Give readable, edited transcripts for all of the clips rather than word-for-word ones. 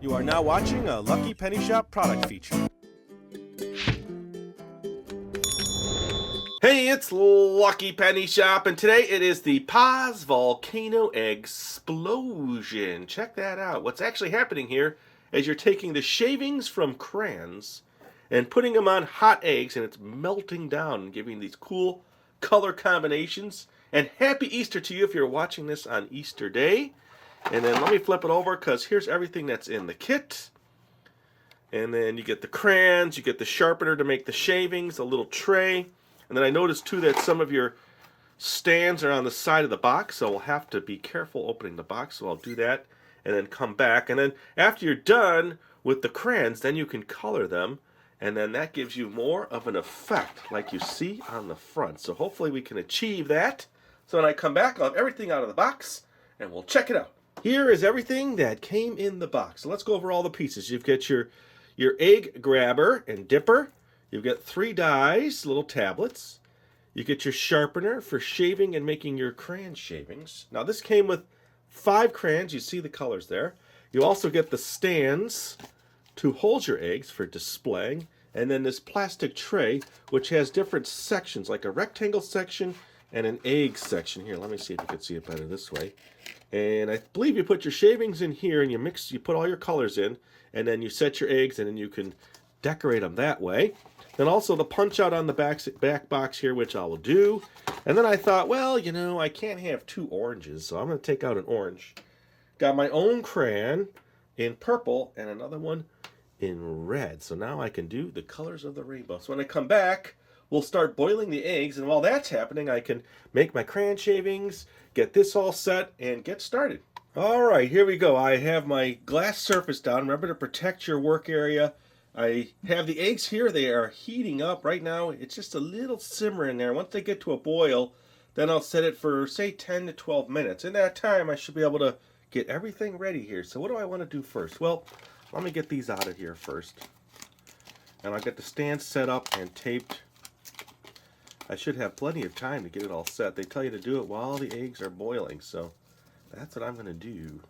You are now watching a Lucky Penny Shop product feature. Hey, it's Lucky Penny Shop, and today it is the Paas Volcano Eggsplosion. Check that out. What's actually happening here is you're taking the shavings from crayons and putting them on hot eggs, and it's melting down and giving these cool color combinations. And happy Easter to you if you're watching this on Easter Day. And then let me flip it over because here's everything that's in the kit. And then you get the crayons, you get the sharpener to make the shavings, a little tray. And then I noticed too that some of your stands are on the side of the box, so we'll have to be careful opening the box, so I'll do that and then come back. And then after you're done with the crayons, then you can color them, and then that gives you more of an effect like you see on the front. So hopefully we can achieve that. So when I come back, I'll have everything out of the box, and we'll check it out. Here is everything that came in the box. So let's go over all the pieces. You've got your egg grabber and dipper. You've got 3 dies, little tablets. You get your sharpener for shaving and making your crayon shavings. Now this came with 5 crayons. You see the colors there. You also get the stands to hold your eggs for displaying. And then this plastic tray, which has different sections, like a rectangle section and an egg section. Here, let me see if you can see it better this way. And I believe you put your shavings in here and you put all your colors in, and then you set your eggs, and then you can decorate them that way. Then also the punch out on the back box here, which I will do. And then I thought, well, you know, I can't have 2 oranges, so I'm going to take out an orange. Got my own crayon in purple and another one in red. So now I can do the colors of the rainbow. So when I come back, we'll start boiling the eggs, and while that's happening, I can make my crayon shavings, get this all set, and get started. All right, here we go. I have my glass surface down. Remember to protect your work area. I have the eggs here. They are heating up right now. It's just a little simmer in there. Once they get to a boil, then I'll set it for, say, 10 to 12 minutes. In that time, I should be able to get everything ready here. So what do I want to do first? Well, let me get these out of here first. And I'll get the stand set up and taped. I should have plenty of time to get it all set. They tell you to do it while the eggs are boiling, so that's what I'm going to do.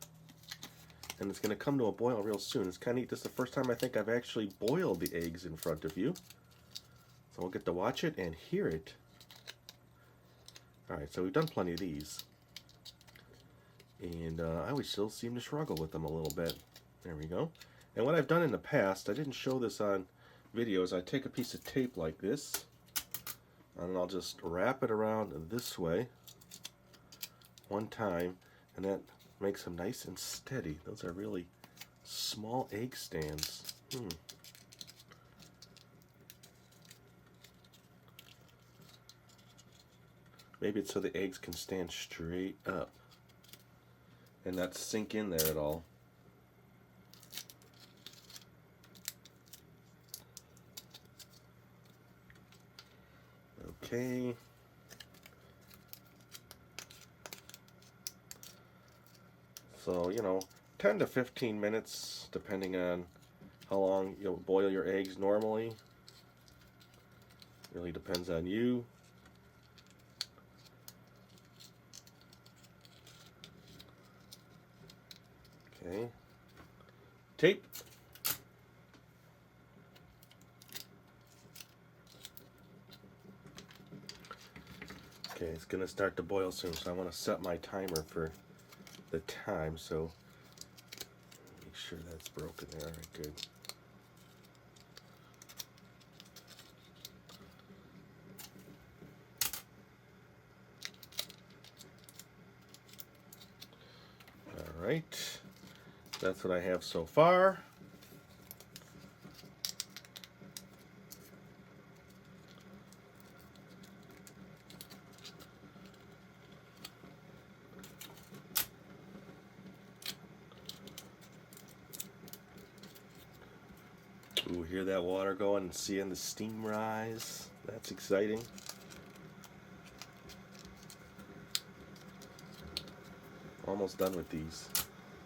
And it's going to come to a boil real soon. It's kind of neat. This is the first time I think I've actually boiled the eggs in front of you. So we'll get to watch it and hear it. Alright, so we've done plenty of these. And I always still seem to struggle with them a little bit. There we go. And what I've done in the past, I didn't show this on videos, I take a piece of tape like this, and I'll just wrap it around this way one time, and that makes them nice and steady. Those are really small egg stands. Maybe it's so the eggs can stand straight up and not sink in there at all. Okay. So, you know, 10 to 15 minutes, depending on how long you'll boil your eggs normally. Really depends on you. Okay. Tape. Okay, it's going to start to boil soon, so I want to set my timer for the time, so make sure that's broken there. All right, good. All right, that's what I have so far. Ooh, hear that water going and seeing the steam rise. That's exciting. Almost done with these.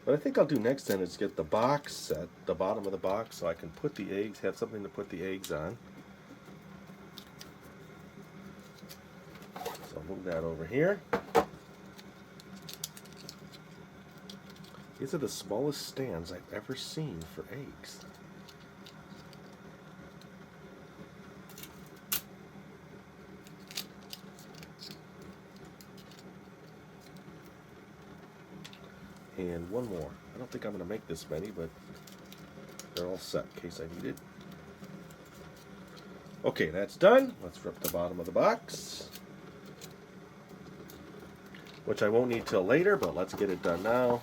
What I think I'll do next then is get the box set, the bottom of the box, so I can put the eggs, have something to put the eggs on. So I'll move that over here. These are the smallest stands I've ever seen for eggs. And one more. I don't think I'm going to make this many, but they're all set in case I need it. Okay, that's done. Let's rip the bottom of the box, which I won't need till later, but let's get it done now.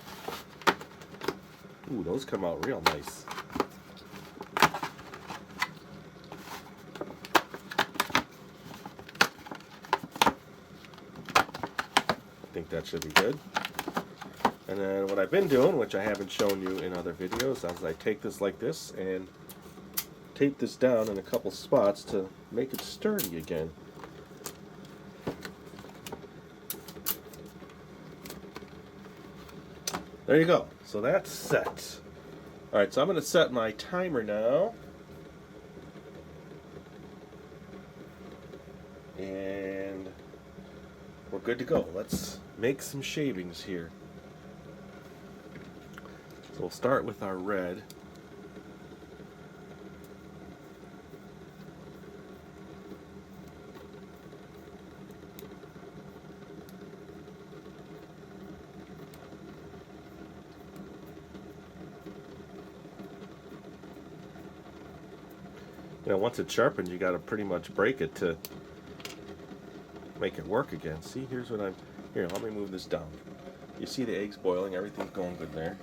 Ooh, those come out real nice. I think that should be good. And then what I've been doing, which I haven't shown you in other videos, is I take this like this and tape this down in a couple spots to make it sturdy again. There you go. So that's set. Alright, so I'm going to set my timer now. And we're good to go. Let's make some shavings here. So we'll start with our red. You know, once it's sharpened, you got to pretty much break it to make it work again. See, here's what I'm... Here, let me move this down. You see the eggs boiling, everything's going good there.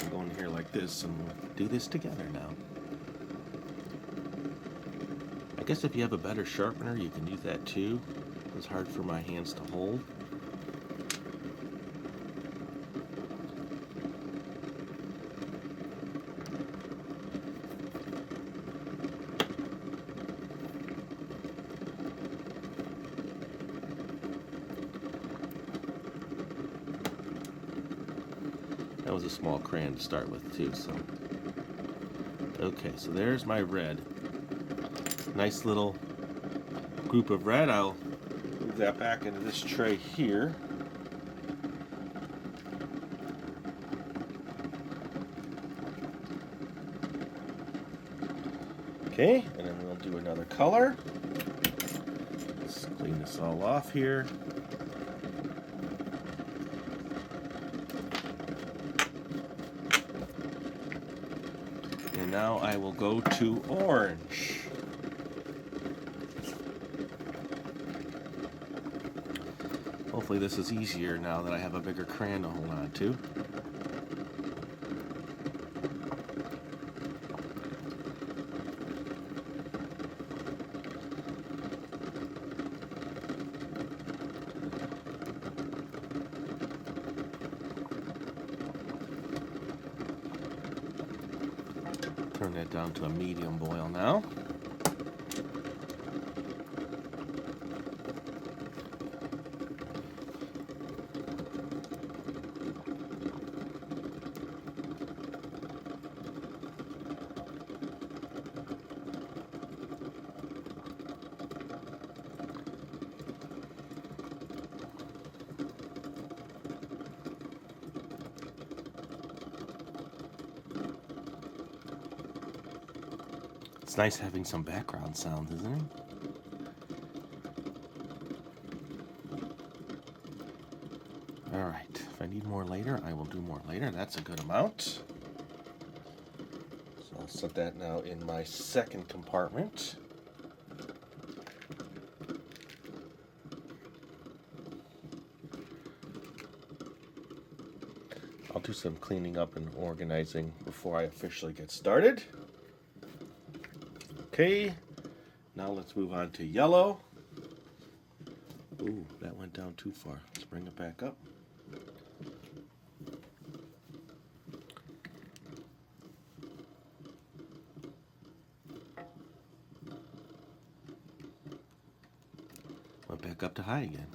I'm going here like this, and we'll do this together now. I guess if you have a better sharpener, you can use that too. It's hard for my hands to hold. That was a small crayon to start with too, so. Okay, so there's my red. Nice little group of red. I'll move that back into this tray here. Okay, and then we'll do another color. Let's clean this all off here. And now I will go to orange. Hopefully this is easier now that I have a bigger crayon to hold on to. Turn that down to a medium boil now. It's nice having some background sound, isn't it? Alright, if I need more later, I will do more later. That's a good amount. So I'll set that now in my second compartment. I'll do some cleaning up and organizing before I officially get started. Okay, now let's move on to yellow. Ooh, that went down too far. Let's bring it back up. Went back up to high again.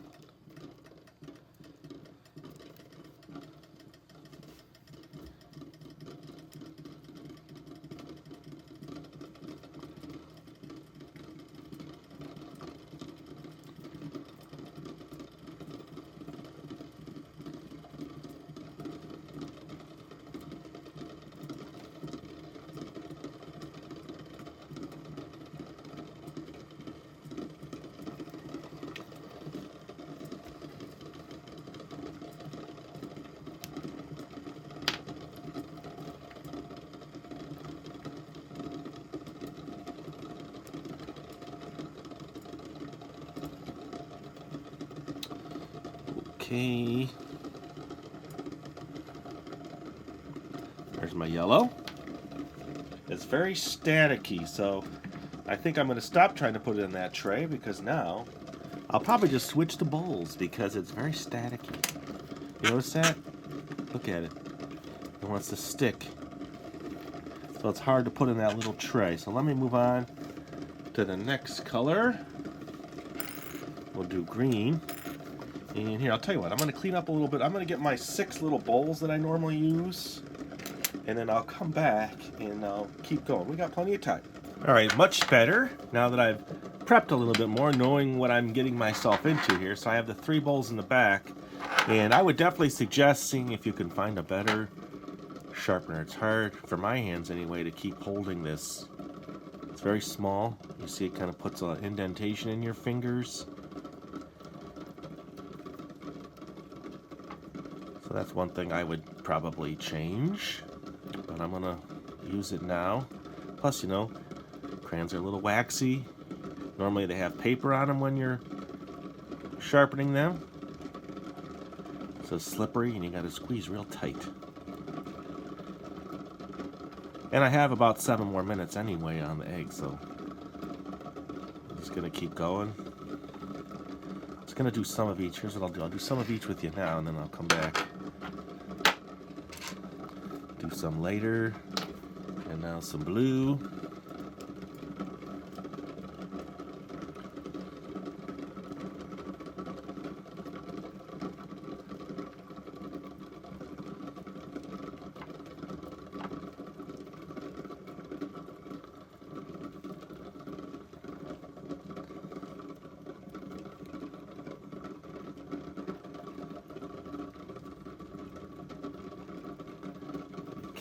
Okay. There's my yellow. It's very staticky, so I think I'm going to stop trying to put it in that tray because now I'll probably just switch to bowls because it's very staticky. You notice that? Look at it. It wants to stick. So it's hard to put in that little tray. So let me move on to the next color. We'll do green. And here, I'll tell you what, I'm going to clean up a little bit. I'm going to get my 6 little bowls that I normally use. And then I'll come back and I'll keep going. We got plenty of time. All right, much better now that I've prepped a little bit more, knowing what I'm getting myself into here. So I have the 3 bowls in the back. And I would definitely suggest seeing if you can find a better sharpener. It's hard, for my hands anyway, to keep holding this. It's very small. You see it kind of puts an indentation in your fingers. So that's one thing I would probably change. But I'm going to use it now. Plus, you know, crayons are a little waxy. Normally they have paper on them when you're sharpening them. So slippery and you got to squeeze real tight. And I have about 7 more minutes anyway on the egg, so I'm just going to keep going. I'm just going to do some of each. Here's what I'll do. I'll do some of each with you now, and then I'll come back. Do some later. And now some blue.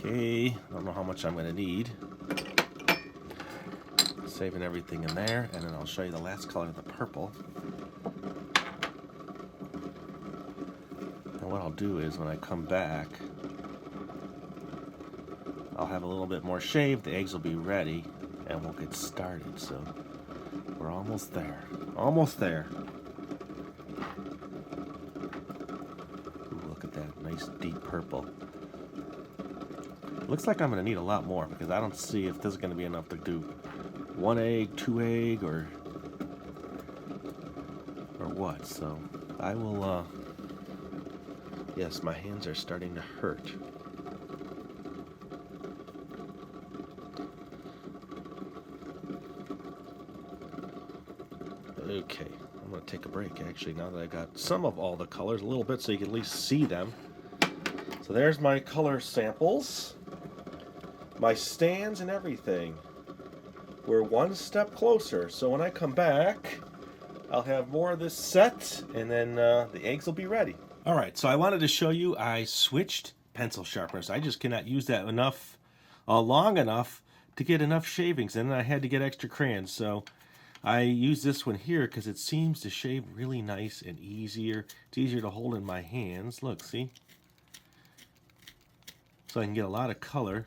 Okay, I don't know how much I'm going to need. Saving everything in there, and then I'll show you the last color, the purple. And what I'll do is when I come back, I'll have a little bit more shaved, the eggs will be ready, and we'll get started. So we're almost there. Almost there. Ooh, look at that nice deep purple. Looks like I'm going to need a lot more because I don't see if this is going to be enough to do 1 egg, 2 egg, or what. So I will, yes, my hands are starting to hurt. Okay, I'm going to take a break actually now that I got some of all the colors, a little bit so you can at least see them. So there's my color samples. My stands and everything. We're 1 step closer. So when I come back, I'll have more of this set, and then the eggs will be ready. All right, so I wanted to show you I switched pencil sharpeners. I just cannot use that enough, long enough to get enough shavings, and I had to get extra crayons. So I use this one here because it seems to shave really nice and easier. It's easier to hold in my hands. Look, see? So I can get a lot of color.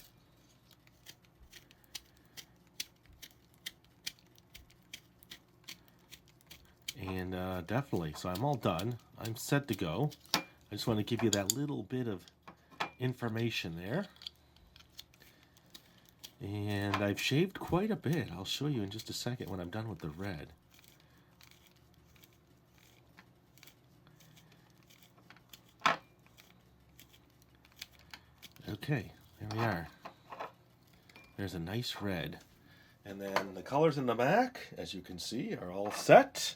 And definitely, so I'm all done. I'm set to go. I just want to give you that little bit of information there. And I've shaved quite a bit. I'll show you in just a second when I'm done with the red. Okay, there we are. There's a nice red. And then the colors in the back, as you can see, are all set.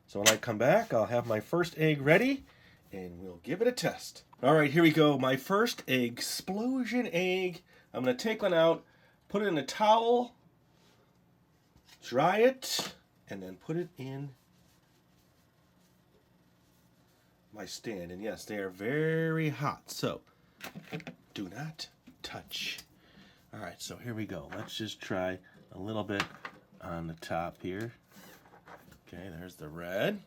So when I come back, I'll have my first egg ready, and we'll give it a test. All right, here we go. My first explosion egg. I'm going to take one out, put it in a towel, dry it, and then put it in my stand. And yes, they are very hot, so do not touch. All right, so here we go. Let's just try a little bit on the top here. Okay, there's the red.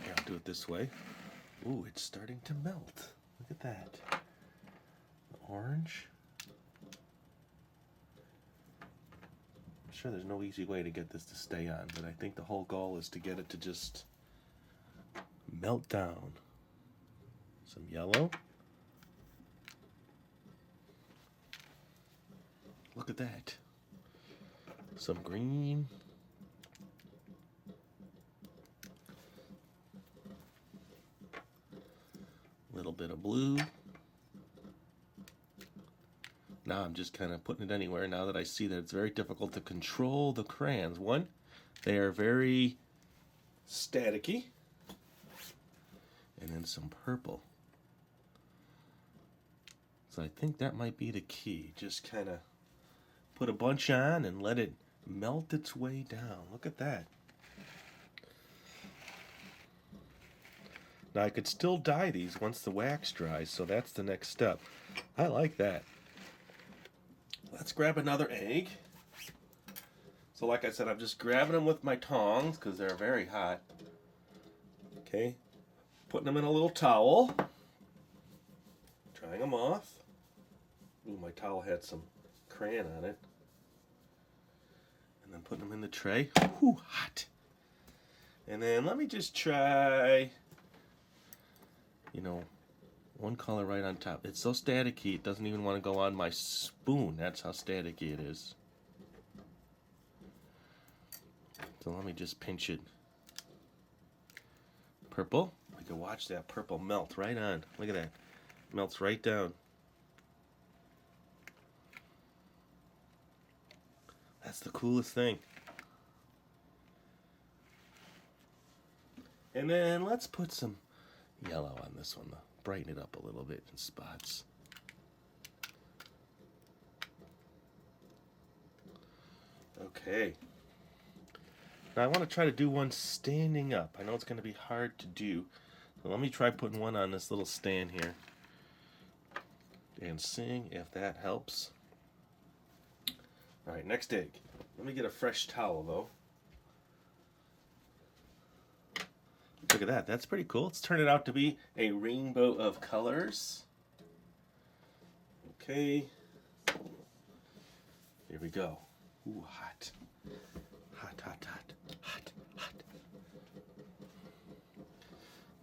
Okay, I'll do it this way. Ooh, it's starting to melt. Look at that. The orange. I'm sure there's no easy way to get this to stay on, but I think the whole goal is to get it to just melt down. Some yellow. Look at that. Some green. A little bit of blue. Now I'm just kind of putting it anywhere now that I see that it's very difficult to control the crayons. One, they are very staticky. And then some purple. So I think that might be the key. Just kind of put a bunch on and let it melt its way down. Look at that. Now I could still dye these once the wax dries, so that's the next step. I like that. Let's grab another egg. So like I said, I'm just grabbing them with my tongs because they're very hot. Okay, putting them in a little towel. Drying them off. Ooh, my towel had some crayon on it. And then putting them in the tray. Ooh, hot. And then let me just try, you know, one color right on top. It's so staticky, it doesn't even want to go on my spoon. That's how staticky it is. So let me just pinch it. Purple. We can watch that purple melt right on. Look at that. Melts right down. That's the coolest thing. And then let's put some yellow on this one, though. Brighten it up a little bit in spots. Okay. Now I want to try to do one standing up. I know it's going to be hard to do. So let me try putting one on this little stand here. And seeing if that helps. Alright, next egg. Let me get a fresh towel though. Look at that, that's pretty cool. Let's turn it out to be a rainbow of colors. Okay. Here we go. Ooh, hot. Hot, hot, hot, hot, hot.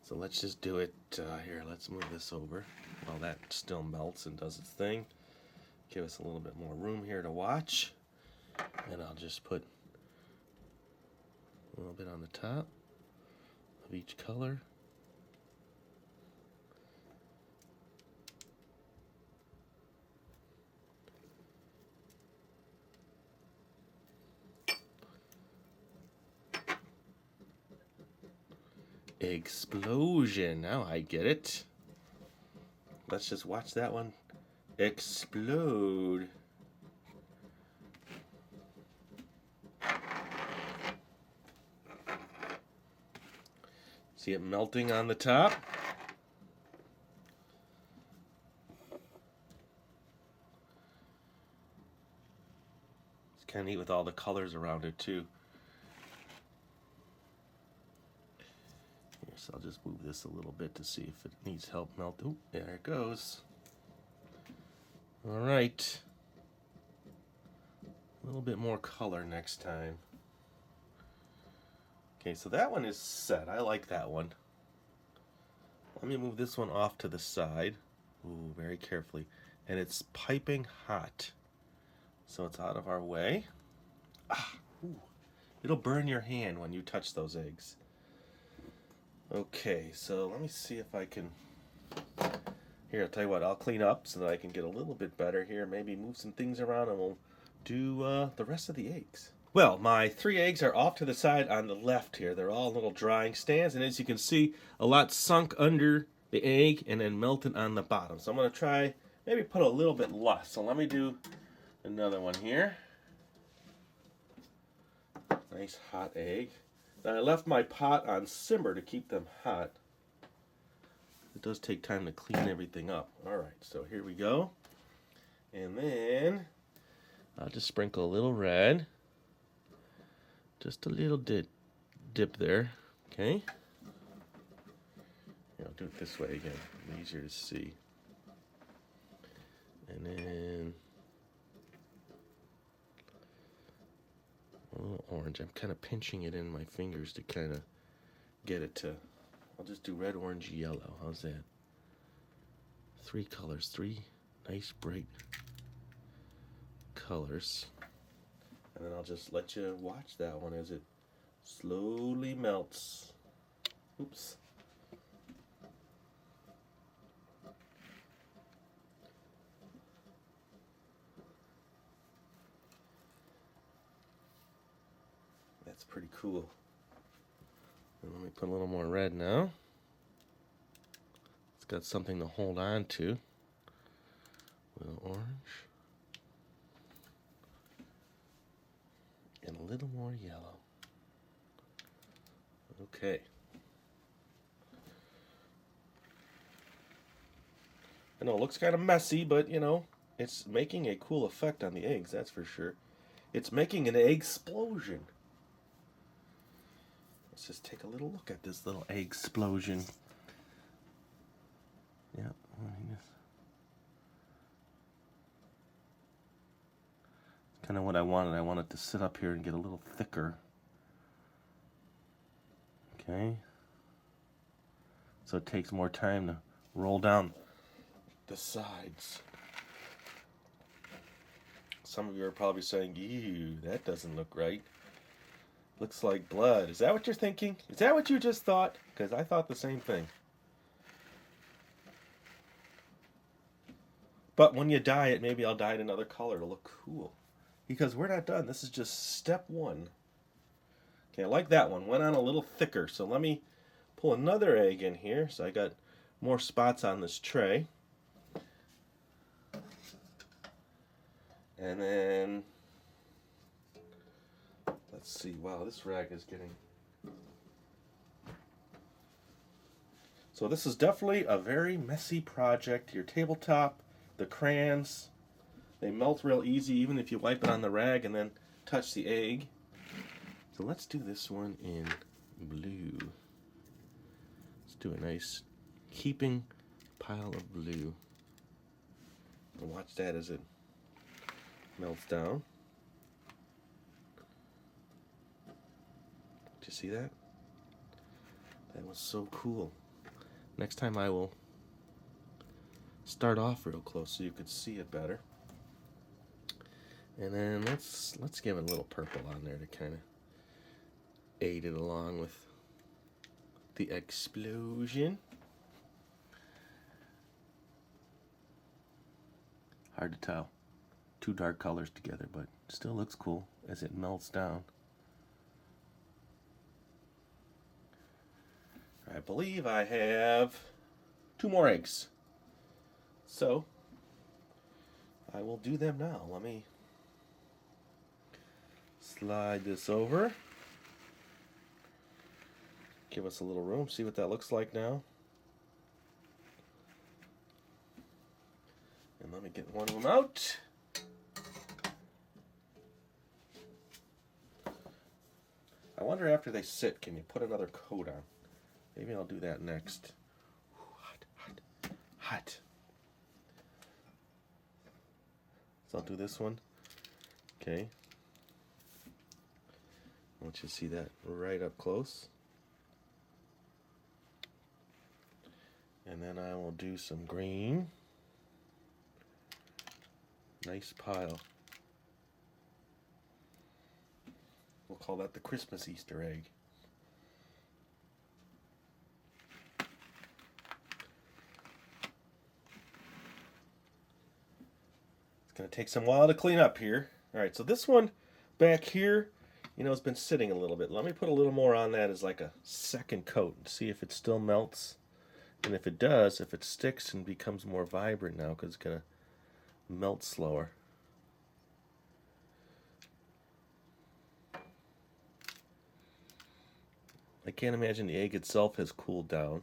So let's just do it here. Let's move this over while that still melts and does its thing. Give us a little bit more room here to watch. And I'll just put a little bit on the top of each color. Explosion. Now I get it. Let's just watch that one explode. See it melting on the top? It's kind of neat with all the colors around it too. Here, so I'll just move this a little bit to see if it needs help melt. Ooh, there it goes. All right. A little bit more color next time. Okay, so that one is set. I like that one. Let me move this one off to the side. Ooh, very carefully. And it's piping hot. So it's out of our way. Ah, ooh. It'll burn your hand when you touch those eggs. Okay, so let me see if I can... Here, I'll tell you what, I'll clean up so that I can get a little bit better here. Maybe move some things around and we'll do the rest of the eggs. Well, my 3 eggs are off to the side on the left here. They're all little drying stands, and as you can see, a lot sunk under the egg and then melted on the bottom. So I'm going to try, maybe put a little bit less. So let me do another one here. Nice hot egg. Now I left my pot on simmer to keep them hot. It does take time to clean everything up. Alright, so here we go. And then I'll just sprinkle a little red. Just a little dip there, okay? I'll do it this way again, easier to see. And then a little orange. I'm kind of pinching it in my fingers to kind of get it to, I'll just do red, orange, yellow. How's that? three colors, three nice bright colors. And then I'll just let you watch that one as it slowly melts. Oops. That's pretty cool. And let me put a little more red now. It's got something to hold on to. A little orange. And a little more yellow. Okay. I know it looks kind of messy, but you know, it's making a cool effect on the eggs, that's for sure. It's making an egg explosion. Let's just take a little look at this little egg explosion. Yep. It's kind of what I wanted. I want it to sit up here and get a little thicker. Okay. So it takes more time to roll down the sides. Some of you are probably saying, ew, that doesn't look right. Looks like blood. Is that what you're thinking? Is that what you just thought? Because I thought the same thing. But when you dye it, maybe I'll dye it another color to look cool. Because we're not done. This is just step one. Okay, I like that one. Went on a little thicker. So let me pull another egg in here. So I got more spots on this tray. And then, let's see. Wow, this rag is getting... So this is definitely a very messy project. Your tabletop, the crayons, they melt real easy even if you wipe it on the rag and then touch the egg. So let's do this one in blue. Let's do a nice heaping pile of blue. And watch that as it melts down. Did you see that? That was so cool. Next time I will start off real close so you could see it better. And then let's give it a little purple on there to kind of aid it along with the explosion. Hard to tell. Two dark colors together, but still looks cool as it melts down. I believe I have 2 more eggs. So I will do them now. Let me slide this over. Give us a little room, see what that looks like now. And let me get one of them out. I wonder after they sit, can you put another coat on? Maybe I'll do that next. Ooh, hot, hot, hot. So I'll do this one. Okay. I want you to see that right up close. And then I will do some green. Nice pile. We'll call that the Christmas Easter egg. It's going to take some while to clean up here. Alright, so this one back here, you know, it's been sitting a little bit. Let me put a little more on that as like a second coat and see if it still melts. And if it does, if it sticks and becomes more vibrant now, because it's going to melt slower. I can't imagine the egg itself has cooled down.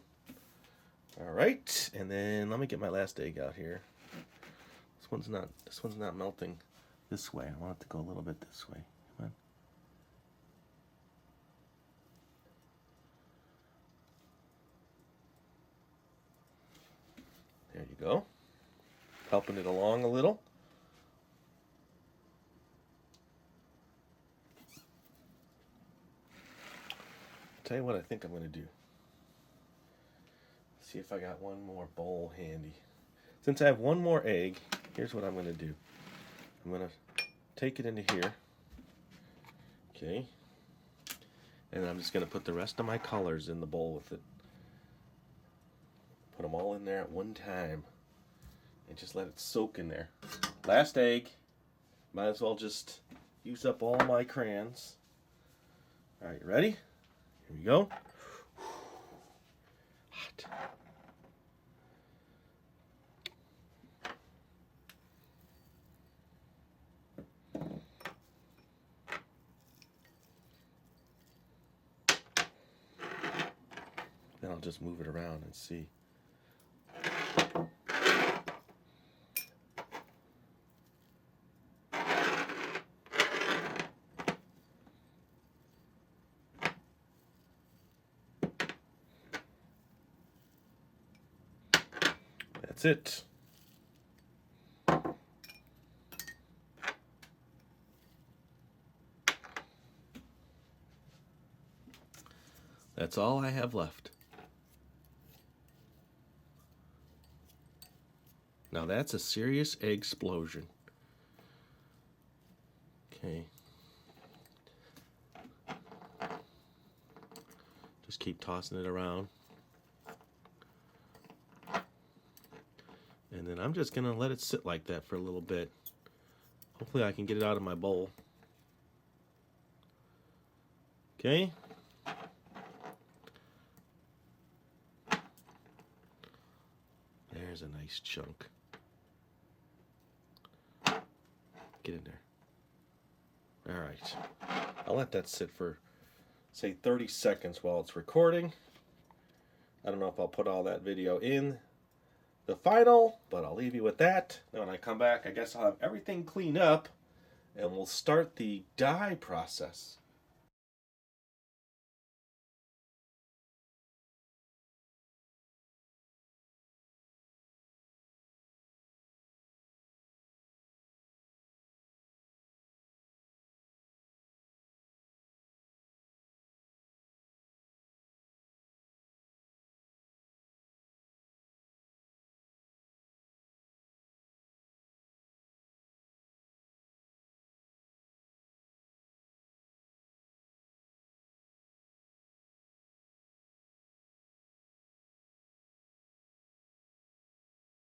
Alright, and then let me get my last egg out here. This one's not melting this way. I want it to go a little bit this way. Come on. There you go. Helping it along a little. Tell you what I think I'm going to do. See if I got one more bowl handy. Since I have one more egg, here's what I'm going to do. I'm going to take it into here. Okay. And I'm just going to put the rest of my colors in the bowl with it. Put them all in there at one time. And just let it soak in there. Last egg. Might as well just use up all my crayons. Alright, you ready? Here we go. Hot. Then I'll just move it around and see. That's it. That's all I have left. Now that's a serious egg explosion. Okay. Just keep tossing it around. And then I'm just going to let it sit like that for a little bit. Hopefully I can get it out of my bowl. Okay. There's a nice chunk. Get in there. Alright. I'll let that sit for, say, 30 seconds while it's recording. I don't know if I'll put all that video in the final, but I'll leave you with that. Then when I come back, I guess I'll have everything cleaned up and we'll start the dye process.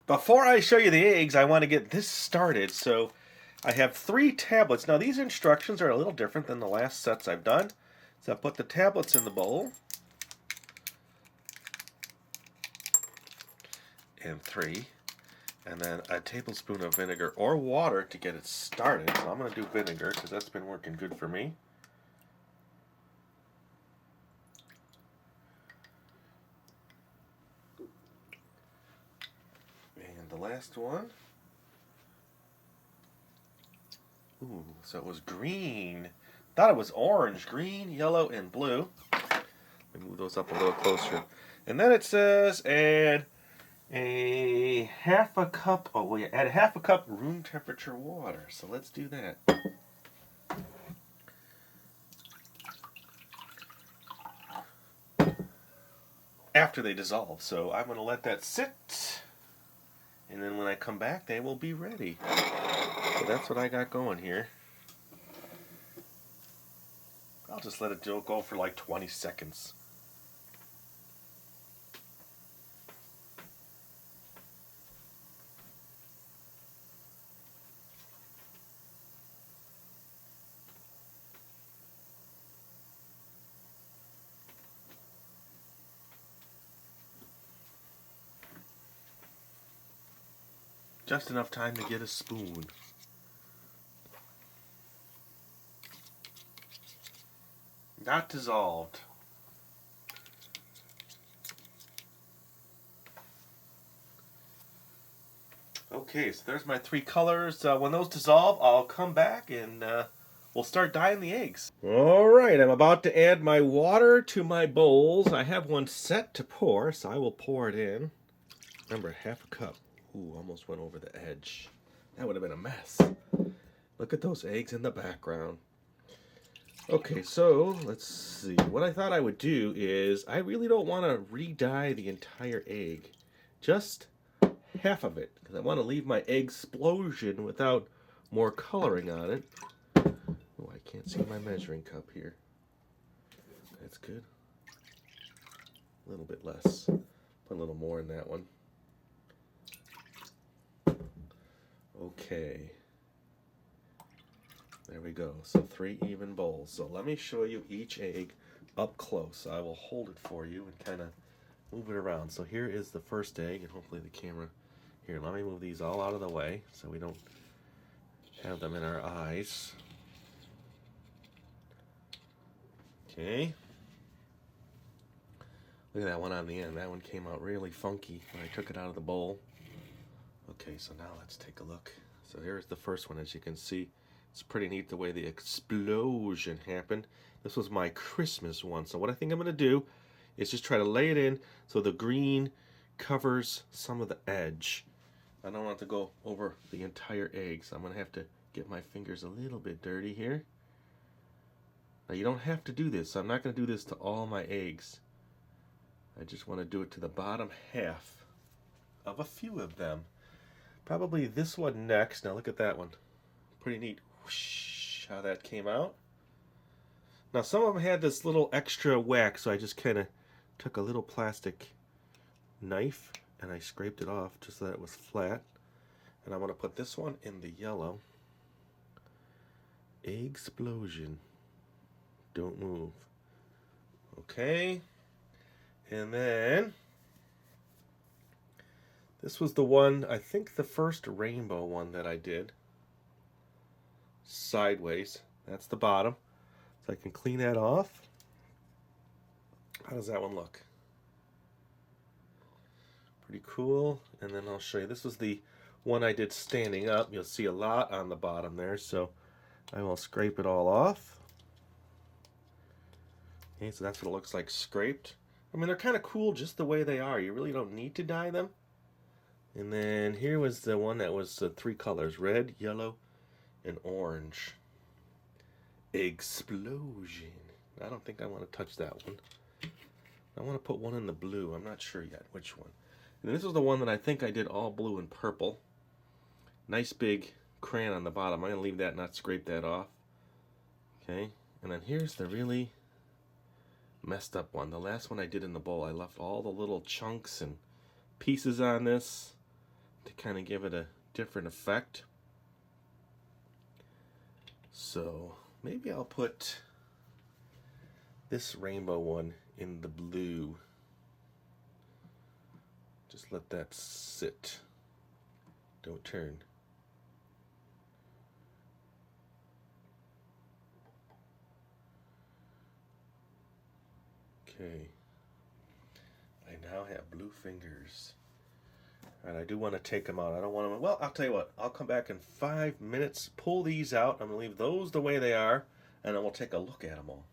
Before I show you the eggs, I want to get this started. So I have 3 tablets. Now these instructions are a little different than the last sets I've done. So I put the tablets in the bowl. And 3. And then a tablespoon of vinegar or water to get it started. So I'm going to do vinegar because that's been working good for me. And the last one. Ooh, so it was green. Thought it was orange, green, yellow, and blue. Let me move those up a little closer. And then it says add a half a cup. Oh, well, yeah, add a half a cup room temperature water. So let's do that. After they dissolve, so I'm going to let that sit. And then when I come back, they will be ready. So that's what I got going here. I'll just let it go for like 20 seconds. Just enough time to get a spoon. Not dissolved. Okay, so there's my 3 colors. When those dissolve, I'll come back and we'll start dyeing the eggs. Alright, I'm about to add my water to my bowls. I have one set to pour, so I will pour it in. Remember, half a cup. Ooh, almost went over the edge. That would have been a mess. Look at those eggs in the background. Okay, so let's see. What I thought I would do is, I really don't want to re-dye the entire egg. Just half of it because I want to leave my Eggsplosion without more coloring on it. Oh, I can't see my measuring cup here. That's good. A little bit less. Put a little more in that one. Okay. There we go. So 3 even bowls. So let me show you each egg up close. I will hold it for you and kind of move it around. So here is the first egg, and hopefully the camera... Here, let me move these all out of the way so we don't have them in our eyes. Okay. Look at that one on the end. That one came out really funky when I took it out of the bowl. Okay, so now let's take a look. So here's the first one. As you can see, it's pretty neat the way the explosion happened. This was my Christmas one. So what I think I'm going to do is just try to lay it in so the green covers some of the edge. I don't want it to go over the entire egg, so I'm going to have to get my fingers a little bit dirty here. Now you don't have to do this. So I'm not going to do this to all my eggs. I just want to do it to the bottom half of a few of them. Probably this one next. Now look at that one. Pretty neat. Whoosh, how that came out. Now some of them had this little extra wax, so I just kind of took a little plastic knife and I scraped it off just so that it was flat. And I want to put this one in the yellow. Eggsplosion. Don't move. Okay. And then this was the one, I think the first rainbow one that I did. Sideways. That's the bottom. So I can clean that off. How does that one look? Pretty cool. And then I'll show you. This was the one I did standing up. You'll see a lot on the bottom there. So I will scrape it all off. Okay, so that's what it looks like scraped. I mean, they're kind of cool just the way they are. You really don't need to dye them. And then here was the one that was 3 colors. Red, yellow, and orange. Explosion. I don't think I want to touch that one. I want to put one in the blue. I'm not sure yet which one. And this was the one that I think I did all blue and purple. Nice big crayon on the bottom. I'm going to leave that, not scrape that off. Okay. And then here's the really messed up one. The last one I did in the bowl, I left all the little chunks and pieces on this to kind of give it a different effect. So maybe I'll put this rainbow one in the blue. Just let that sit. Don't turn. Okay. I now have blue fingers. And I do want to take them out. I don't want them... Well, I'll tell you what. I'll come back in 5 minutes, pull these out. I'm going to leave those the way they are, and then we'll take a look at them all.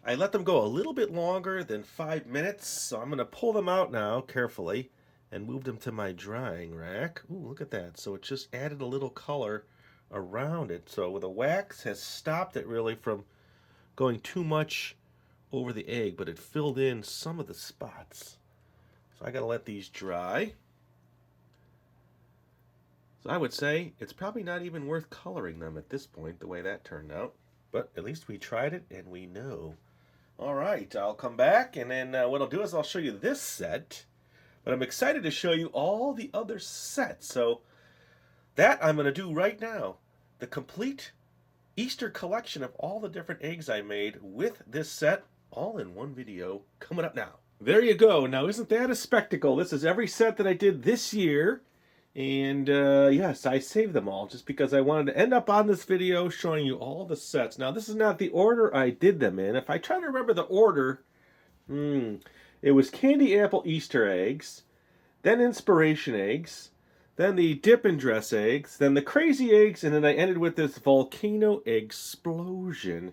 I let them go a little bit longer than 5 minutes, so I'm going to pull them out now carefully and move them to my drying rack. Ooh, look at that. So it just added a little color around it. So the wax has stopped it really from going too much over the egg, but it filled in some of the spots. So I got to let these dry. So I would say it's probably not even worth coloring them at this point, the way that turned out. But at least we tried it and we know. All right, I'll come back, and then what I'll do is I'll show you this set. But I'm excited to show you all the other sets. So that I'm going to do right now. The complete Easter collection of all the different eggs I made with this set, all in one video, coming up now. There you go. Now, isn't that a spectacle? This is every set that I did this year. And yes, I saved them all just because I wanted to end up on this video showing you all the sets. Now, this is not the order I did them in. If I try to remember the order, it was Candy Apple Easter eggs, then Inspiration eggs, then the Dip and Dress eggs, then the Crazy eggs, and then I ended with this Volcano Eggsplosion.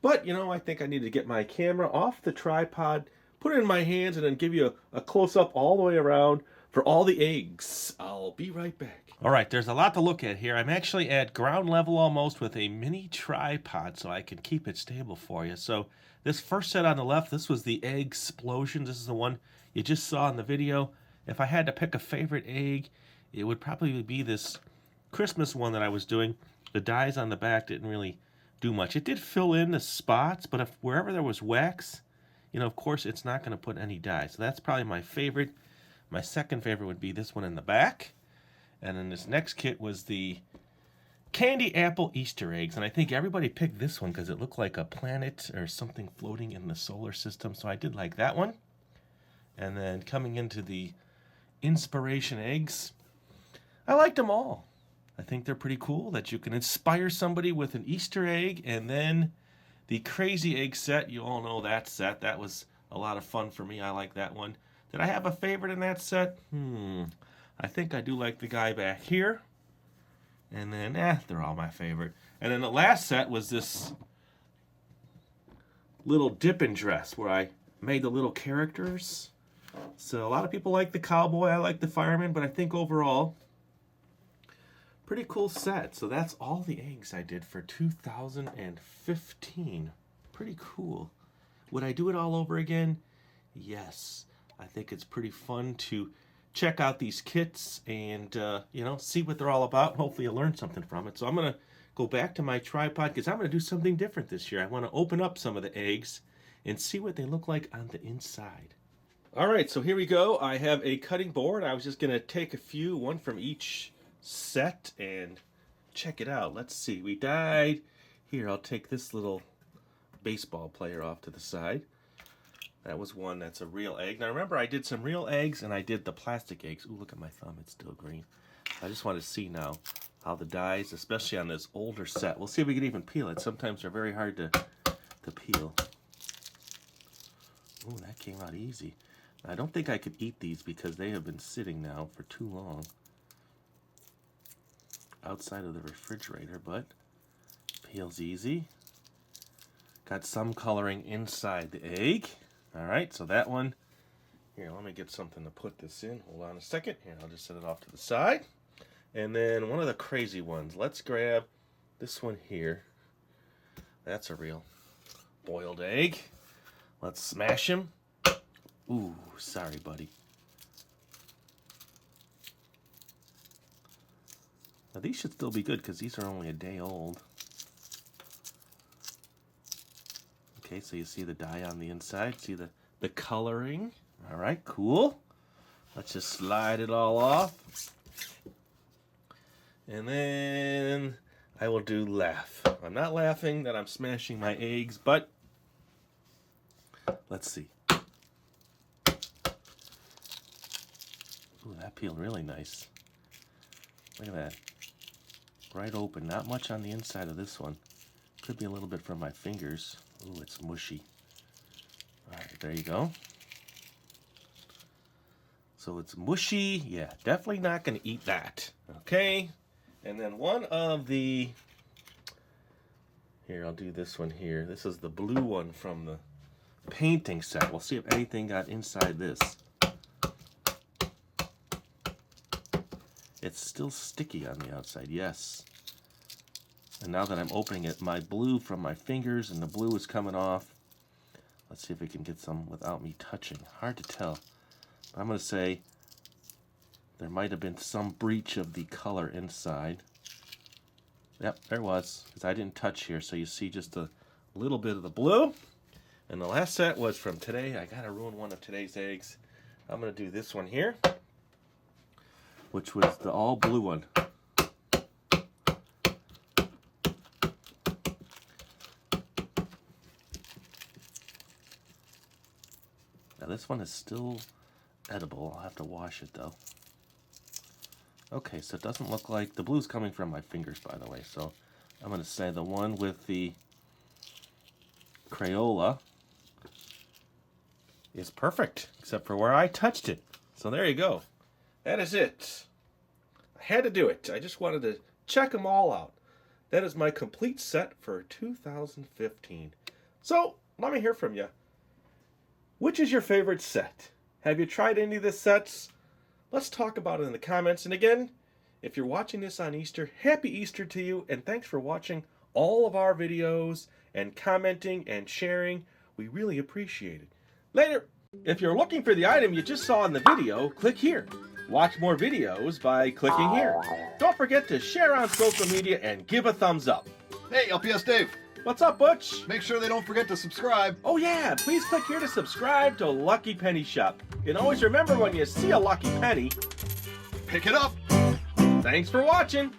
But, you know, I think I need to get my camera off the tripod, put it in my hands, and then give you a close-up all the way around for all the eggs. I'll be right back. All right, there's a lot to look at here. I'm actually at ground level almost with a mini tripod so I can keep it stable for you. So this first set on the left, this was the Eggsplosion. This is the one you just saw in the video. If I had to pick a favorite egg, it would probably be this Christmas one that I was doing. The dies on the back didn't really do much. It did fill in the spots, but if wherever there was wax, you know, of course, it's not going to put any dye. So that's probably my favorite. My second favorite would be this one in the back. And then this next kit was the Candy Apple Easter eggs. And I think everybody picked this one because it looked like a planet or something floating in the solar system. So I did like that one. And then coming into the inspiration eggs, I liked them all. I think they're pretty cool that you can inspire somebody with an Easter egg. And then the crazy egg set, you all know that set. That was a lot of fun for me. I like that one. Did I have a favorite in that set? I think I do like the guy back here. And then, they're all my favorite. And then the last set was this little dipping dress where I made the little characters. So a lot of people like the cowboy. I like the fireman. But I think overall, pretty cool set. So that's all the eggs I did for 2015. Pretty cool. Would I do it all over again? Yes. I think it's pretty fun to check out these kits and, you know, see what they're all about. Hopefully you'll learn something from it. So I'm going to go back to my tripod because I'm going to do something different this year. I want to open up some of the eggs and see what they look like on the inside. All right, so here we go. I have a cutting board. I was just going to take a few, one from each set, and check it out. Let's see. We dyed. Here, I'll take this little baseball player off to the side. That was one that's a real egg. Now remember, I did some real eggs and I did the plastic eggs. Ooh, look at my thumb, it's still green. I just want to see now how the dyes, especially on this older set. We'll see if we can even peel it. Sometimes they're very hard to peel. Ooh, that came out easy. I don't think I could eat these because they have been sitting now for too long outside of the refrigerator, but peels easy. Got some coloring inside the egg. All right, so that one, here, let me get something to put this in. Hold on a second. Here, I'll just set it off to the side. And then one of the crazy ones. Let's grab this one here. That's a real boiled egg. Let's smash him. Ooh, sorry, buddy. Now, these should still be good because these are only a day old. Okay, so you see the dye on the inside. See the coloring. All right, cool. Let's just slide it all off. And then I will do laugh. I'm not laughing that I'm smashing my eggs, but let's see. Ooh, that peeled really nice. Look at that. Right open. Not much on the inside of this one. Could be a little bit from my fingers. Ooh, it's mushy. All right, there you go. So it's mushy. Yeah, definitely not going to eat that. Okay. And then one of the... Here, I'll do this one here. This is the blue one from the painting set. We'll see if anything got inside this. It's still sticky on the outside, yes. And now that I'm opening it, my blue from my fingers and the blue is coming off. Let's see if we can get some without me touching. Hard to tell. But I'm going to say there might have been some breach of the color inside. Yep, there was, because I didn't touch here. So you see just a little bit of the blue. And the last set was from today. I got to ruin one of today's eggs. I'm going to do this one here, which was the all blue one. Now this one is still edible. I'll have to wash it though. Okay, so it doesn't look like the blue's coming from my fingers, by the way. So I'm going to say the one with the Crayola is perfect, except for where I touched it. So there you go. That is it. I had to do it. I just wanted to check them all out. That is my complete set for 2015. So let me hear from you. Which is your favorite set? Have you tried any of the sets? Let's talk about it in the comments. And again, if you're watching this on Easter, happy Easter to you. And thanks for watching all of our videos and commenting and sharing. We really appreciate it. Later. If you're looking for the item you just saw in the video, click here. Watch more videos by clicking here. Don't forget to share on social media and give a thumbs up. Hey, LPS-Dave. What's up, Butch? Make sure they don't forget to subscribe. Oh yeah, please click here to subscribe to Lucky Penny Shop. And always remember, when you see a lucky penny, Pick it up. thanks for watching.